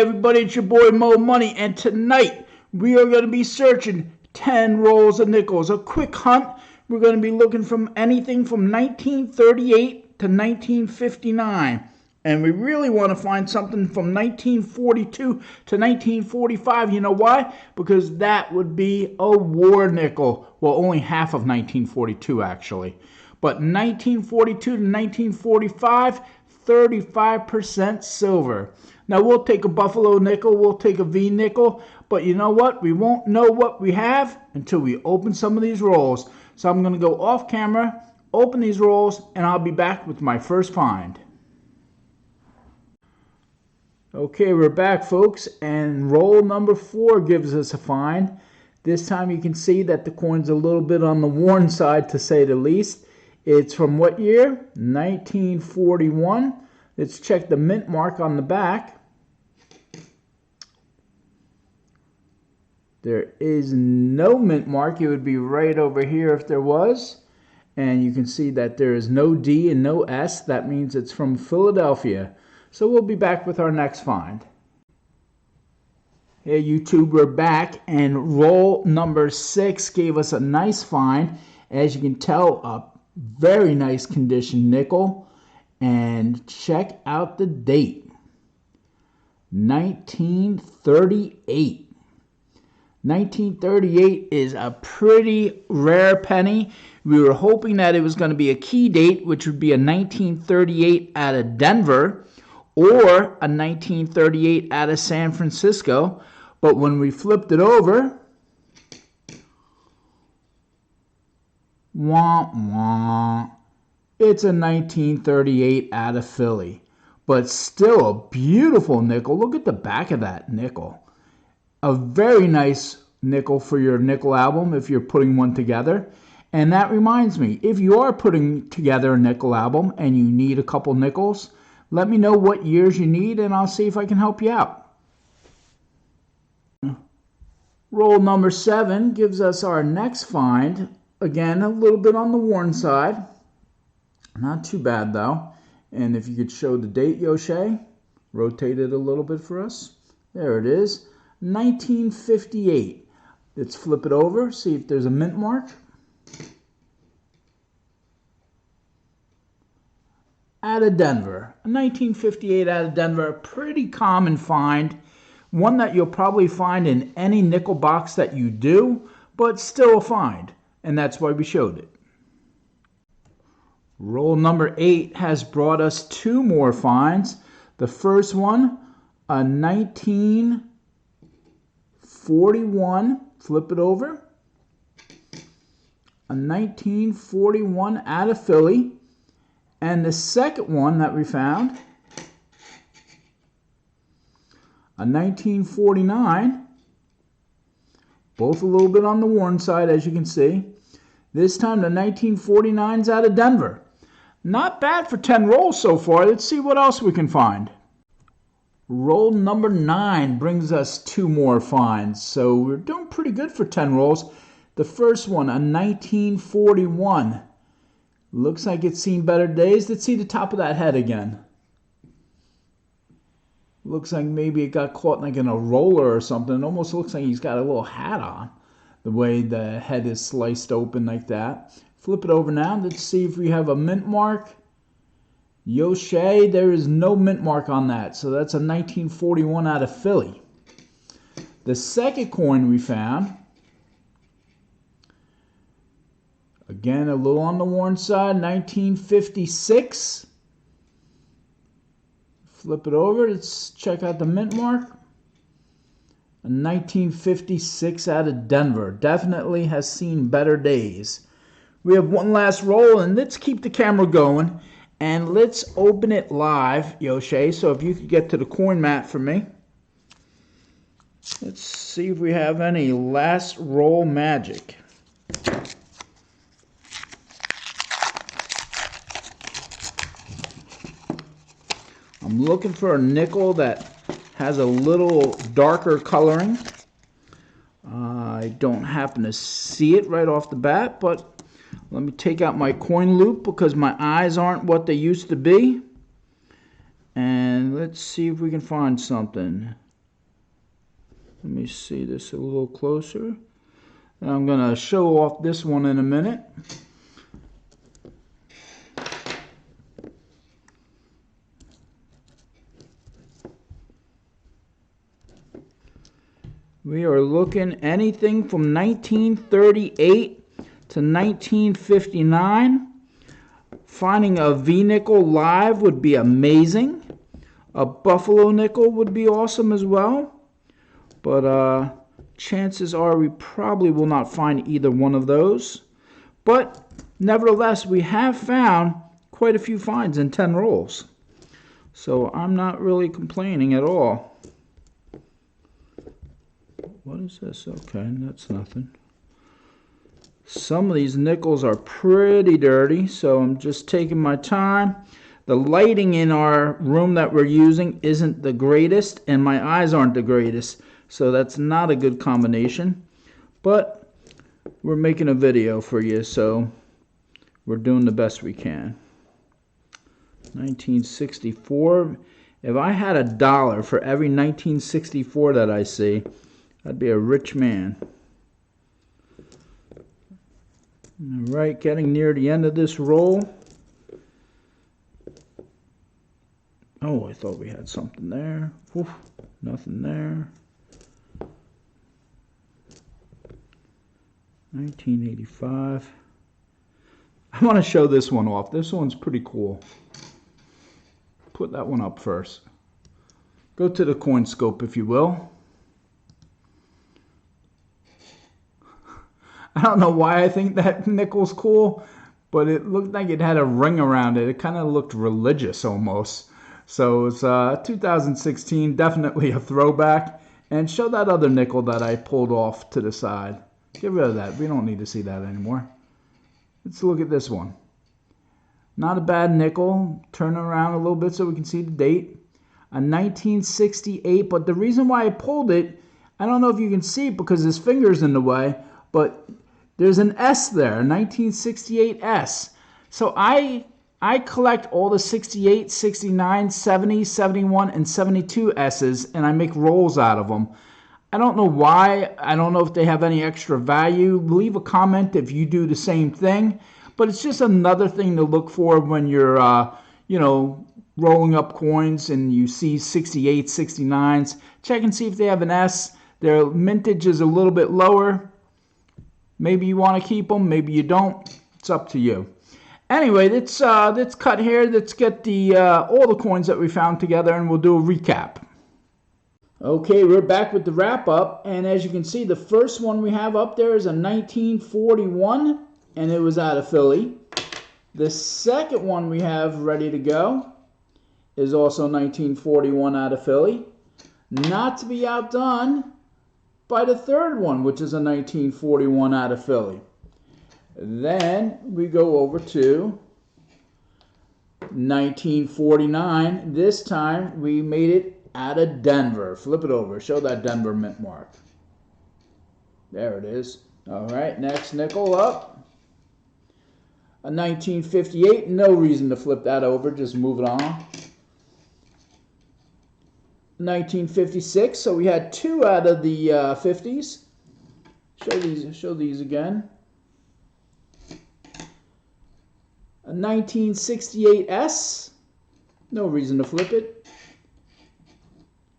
everybody, it's your boy Mo Money, and tonight we are going to be searching 10 rolls of nickels. A quick hunt. We're going to be looking from anything from 1938 to 1959. And we really want to find something from 1942 to 1945. You know why? Because that would be a war nickel. Well, only half of 1942 actually. But 1942 to 1945, 35% silver. Now, we'll take a Buffalo nickel, we'll take a V nickel, but you know what? We won't know what we have until we open some of these rolls. So I'm going to go off camera, open these rolls, and I'll be back with my first find. Okay, we're back, folks, and roll number 4 gives us a find. This time you can see that the coin's a little bit on the worn side, to say the least. It's from what year? 1941. Let's check the mint mark on the back. There is no mint mark. It would be right over here if there was. And you can see that there is no D and no S. That means it's from Philadelphia. So we'll be back with our next find. Hey YouTube, we're back, and roll number 6 gave us a nice find. As you can tell, a very nice condition nickel. And check out the date. 1938. 1938 is a pretty rare penny. We were hoping that it was going to be a key date, which would be a 1938 out of Denver or a 1938 out of San Francisco. But when we flipped it over, wah, wah, it's a 1938 out of Philly. But still a beautiful nickel. Look at the back of that nickel. A very nice nickel for your nickel album if you're putting one together. And that reminds me, if you are putting together a nickel album and you need a couple nickels, let me know what years you need and I'll see if I can help you out. Roll number 7 gives us our next find. Again, a little bit on the worn side. Not too bad though. And if you could show the date, Yoshe, rotate it a little bit for us. There it is. 1958. Let's flip it over, see if there's a mint mark. Out of Denver. A 1958 out of Denver. A pretty common find. One that you'll probably find in any nickel box that you do, but still a find. And that's why we showed it. Roll number 8 has brought us 2 more finds. The first one, a 1941, flip it over, a 1941 out of Philly, and the second one that we found, a 1949, both a little bit on the worn side as you can see. This time the 1949's out of Denver. Not bad for 10 rolls so far. Let's see what else we can find. Roll number 9 brings us 2 more finds, so we're doing pretty good for 10 rolls. The first one, a 1941. Looks like it's seen better days. Let's see the top of that head again. Looks like maybe it got caught like in a roller or something. It almost looks like he's got a little hat on, the way the head is sliced open like that. Flip it over now. Let's see if we have a mint mark. Yoshe, there is no mint mark on that. So that's a 1941 out of Philly. The second coin we found, again, a little on the worn side, 1956. Flip it over. Let's check out the mint mark. A 1956 out of Denver. Definitely has seen better days. We have one last roll, and let's keep the camera going. And let's open it live, Yoshe. So if you could get to the coin mat for me. Let's see if we have any last roll magic. I'm looking for a nickel that has a little darker coloring. I don't happen to see it right off the bat, but let me take out my coin loop because my eyes aren't what they used to be. And let's see if we can find something. Let me see this a little closer. And I'm going to show off this one in a minute. We are looking anything from 1938 to 1959. Finding a V-nickel live would be amazing. A Buffalo nickel would be awesome as well. But chances are we probably will not find either one of those. But nevertheless, we have found quite a few finds in 10 rolls. So I'm not really complaining at all. What is this? Okay, that's nothing. Some of these nickels are pretty dirty, so I'm just taking my time. The lighting in our room that we're using isn't the greatest, and my eyes aren't the greatest, so that's not a good combination. But we're making a video for you, so we're doing the best we can. 1964. If I had $1 for every 1964 that I see, I'd be a rich man. All right, getting near the end of this roll. Oh, I thought we had something there. Oof, nothing there. 1985. I want to show this one off. This one's pretty cool. Put that one up first. Go to the coin scope, if you will. I don't know why I think that nickel's cool, but it looked like it had a ring around it. It kind of looked religious almost. So it's 2016, definitely a throwback. And show that other nickel that I pulled off to the side. Get rid of that. We don't need to see that anymore. Let's look at this one. Not a bad nickel. Turn around a little bit so we can see the date. A 1968, but the reason why I pulled it, I don't know if you can see it because his finger's in the way, but there's an S there, a 1968 S. So I collect all the 68, 69, 70, 71, and 72 S's, and I make rolls out of them. I don't know why. I don't know if they have any extra value. Leave a comment if you do the same thing. But it's just another thing to look for when you're, rolling up coins and you see 68, 69s. Check and see if they have an S. Their mintage is a little bit lower. Maybe you want to keep them, maybe you don't. It's up to you. Anyway, let's cut here. Let's get all the coins that we found together, and we'll do a recap. Okay, we're back with the wrap up, and as you can see, the first one we have up there is a 1941, and it was out of Philly. The second one we have ready to go is also 1941 out of Philly. Not to be outdone by the third one, which is a 1941 out of Philly. Then we go over to 1949. This time we made it out of Denver. Flip it over. Show that Denver mint mark. There it is. All right, next nickel up. A 1958. No reason to flip that over. Just move it on. 1956, so we had 2 out of the 50s. Show these again. A 1968S, no reason to flip it.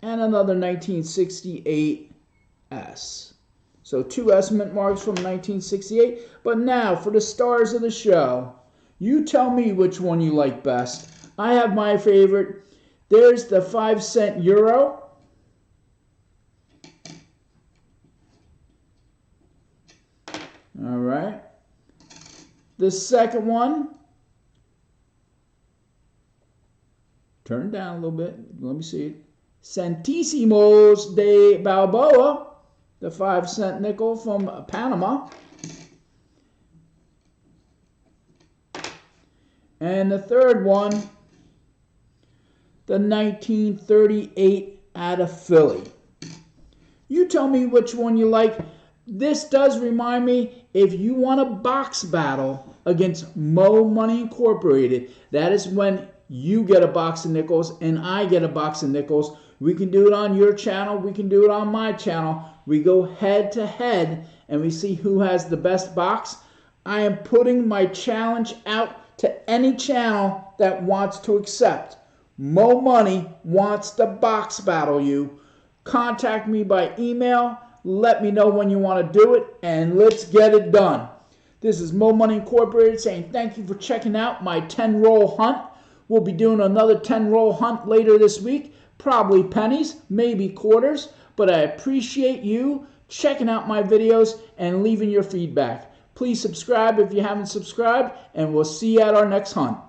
And another 1968S. So 2 S mint marks from 1968. But now for the stars of the show. You tell me which one you like best. I have my favorite. There's the 5-cent euro. All right. The second one. Turn it down a little bit. Let me see it. Centésimos de Balboa. The 5-cent nickel from Panama. And the third one, the 1938 out of Philly. You tell me which one you like. This does remind me, if you want a box battle against Mo Money Incorporated, that is when you get a box of nickels and I get a box of nickels. We can do it on your channel. We can do it on my channel. We go head to head and we see who has the best box. I am putting my challenge out to any channel that wants to accept. Mo Money wants to box battle you. Contact me by email. Let me know when you want to do it, and let's get it done. This is Mo Money Incorporated saying thank you for checking out my 10-roll hunt. We'll be doing another 10-roll hunt later this week. Probably pennies, maybe quarters, but I appreciate you checking out my videos and leaving your feedback. Please subscribe if you haven't subscribed, and we'll see you at our next hunt.